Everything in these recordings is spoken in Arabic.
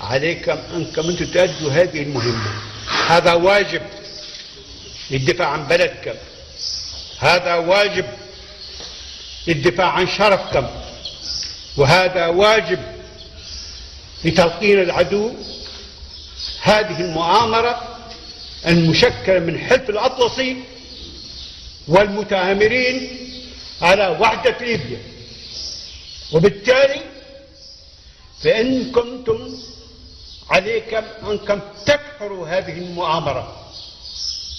عليكم أنكم أنتم تؤدوا هذه المهمة. هذا واجب للدفاع عن بلدكم، هذا واجب للدفاع عن شرفكم، وهذا واجب لتلقين العدو هذه المؤامرة المشكلة من حلف الأطلسي والمتآمرين على وحدة ليبيا. وبالتالي فإن كنتم عليكم أنكم تكفروا هذه المؤامرة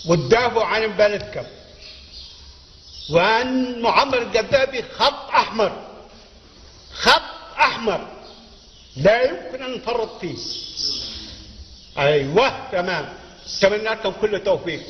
وتدافعوا عن بلدكم، وأن معمر القذافي خط أحمر، خط أحمر لا يمكن أن نفرط فيه. أيوه تمام. أتمنى لكم كل التوفيق.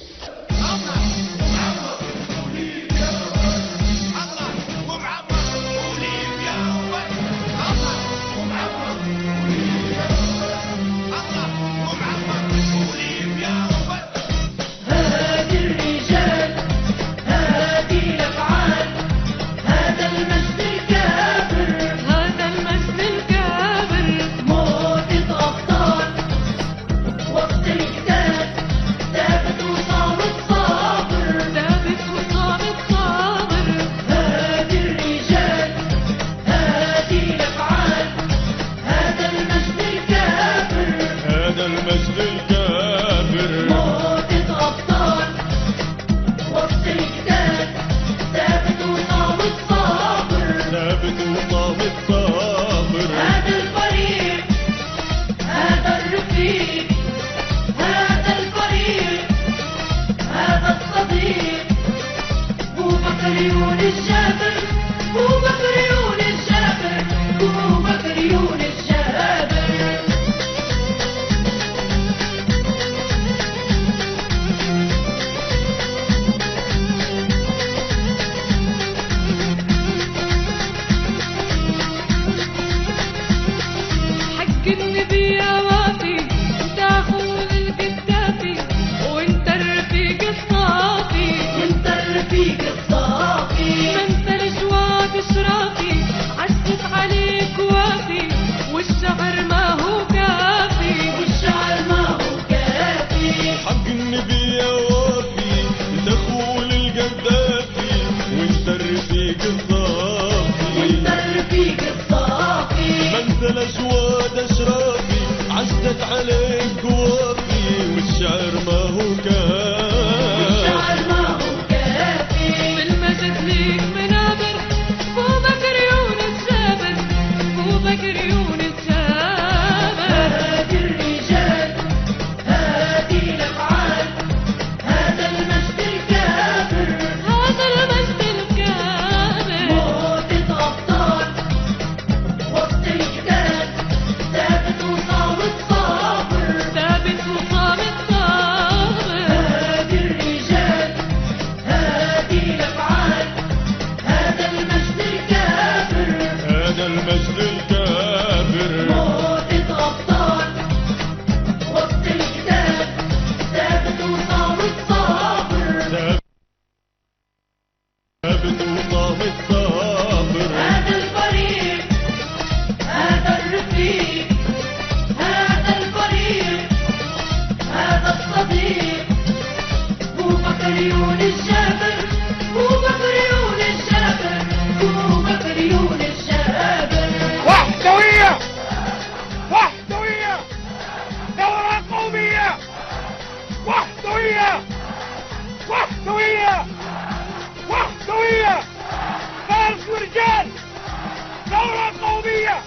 الأجواد أشرافي عزت عليك قوافي والشعر ما هو كافي، والشعر ما هو كافي. بالمجد ليك منابر فوقك ريون الجابر، فوقك ريون الجابر. هادي الرجال هادي الأفعال هذا المجد الكابر، هذا المجد الكابر. موتة أبطال وسط الجبال ثابت وصامت صابر، ثابت وصامت صابر. هادي الرجال هادي الأفعال هذا المجد الكابر، هذا المجد الكابر. موتة أبطال وسط الجبال ثابت وصامت صابر، ثابت وصامت صابر. هذا الفريق هذا الرفيق هذا الفريق هذا الصديق بوبكر يونس جابر، بوبكر يونس جابر، بوبكر يونس جابر. وحدوية وحدوية ثورة قومية، وحدوية وحدوية وحدوية فارس ورجال، ثورة قومية.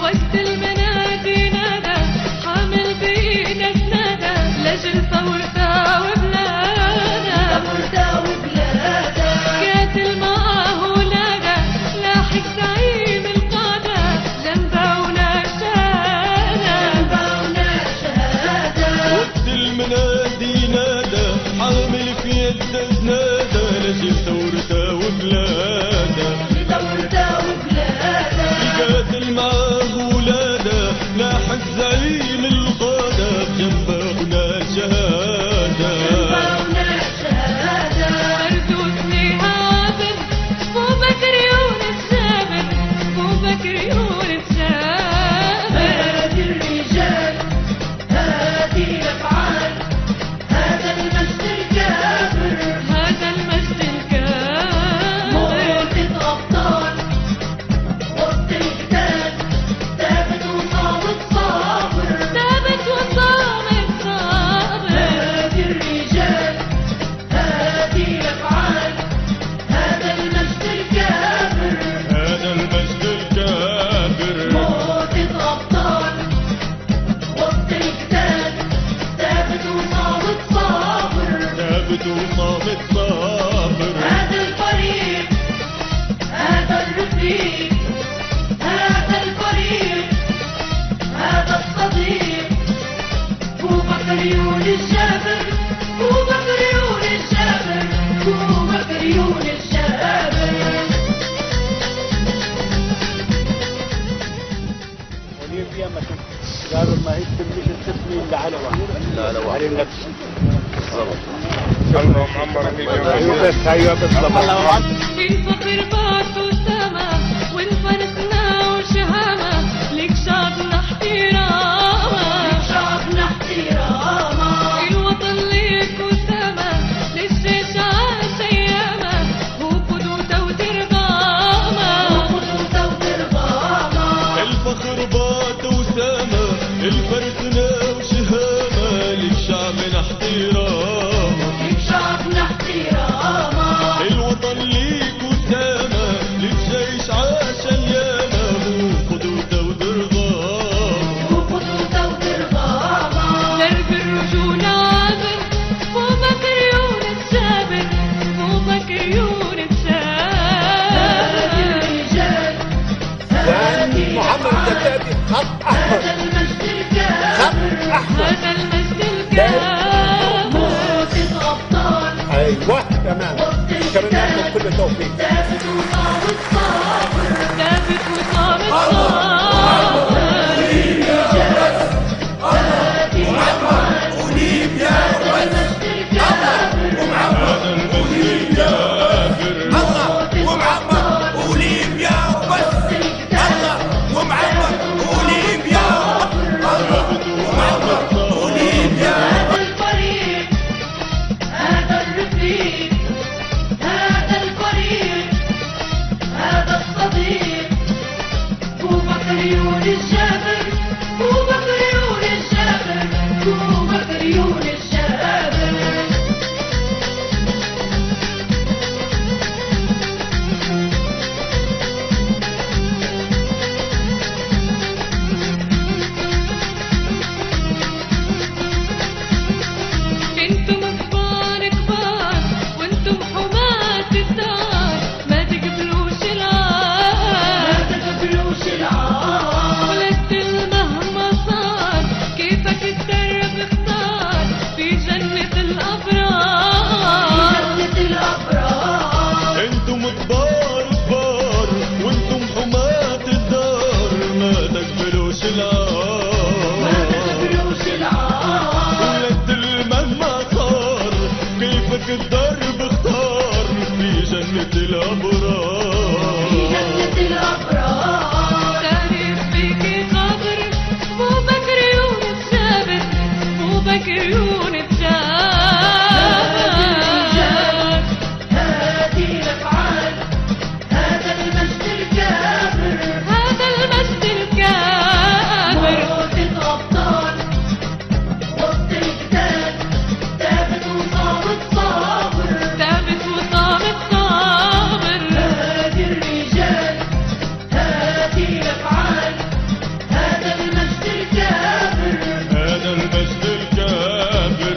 وقت المنادي نادى حامل بإيدك نادى لجل ثورته وبلاده، ثورته وبلاده. قاتل معه ولادة لاحق زعيم القادة جنبونا شهادة، جنبونا شهادة. وقت المنادي نادى حامل في يده نادى لجل ثورته وبلاده، ثورته وبلاده. يقاتل معاه ولاده لاحق زعيم القادة بجنبه هنا شهادة. وطامة صابر. هذا الفريق هذا الرفيق هذا الفريق هذا الصديق هو بكر يونس جابر هو بكر يونس جابر هو بكر يونس جابر. وليبيا ما قالوا ما هي تمش التسمية اللي على واحد على النفس الله معمر ايوه بس ايوه بالضبط. الفقر بارت وسما والفرسنا وشهامة لك شعبنا احترامة لك شعبنا احترامة. الوطن ليك وسما للجيش عاش ايامة هو قدوته وترغامة هو قدوته وترغامة. الفخر بات وسامة الفرسنا وشهامة لك شعبنا احترامة لك شعبنا احترامة. الوطن ليك وسامة للجيش عاش ايامه قدوته ودرغامة هو قدوته وترغامة. درب الرجولة عابر هو بكر يونس جابر هو بكر يونس جابر. الرجال كان محمد الدبابي خط احمر هذا المجد الكامل خط احمر. هذا المجد الكامل. موسة أبطال ايوه تمام. اتمنى لكم كل توفيق. ثابت وصام الصابر ثابت وصام الصابر. الرجال هادي الأفعال هذا المجد الكامل. هذا المجد الكافر ومعمر وليبيا وبس الله ومعمر وليبيا هذا الفريق هذا الرفيق هذا الفريق هذا الصديق هو بكر يونس جابر هو بكر يونس جابر هو بكر يونس جابر. انتم كبار كبار وانتم حماة الدار ما تقبلوش العار ما تقبلوش العار. ولدت مهما صار كيفك الدرب اختار في جنة الأبرار في جنة الأبرار. انتم كبار كبار وانتم حماة الدار ما تقبلوش العار ما تقبلوش العار. ولد المهما صار كيفك الدرب اختار في جنة الأبرار في جنة الأبرار. تاريخ فيك خاطر مو بكر يونس جابر مو بكر يونس جابر. هذه الأفعال هذا المجد الكامل هذا المجد الكامل. موتة أبطال وسط القتال ثابت وصامت صابر ثابت وصامت صابر. هذه الرجال هذه الأفعال هذا المجد الكامل هذا المجد الكافر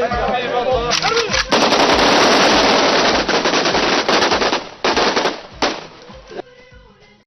حبيبي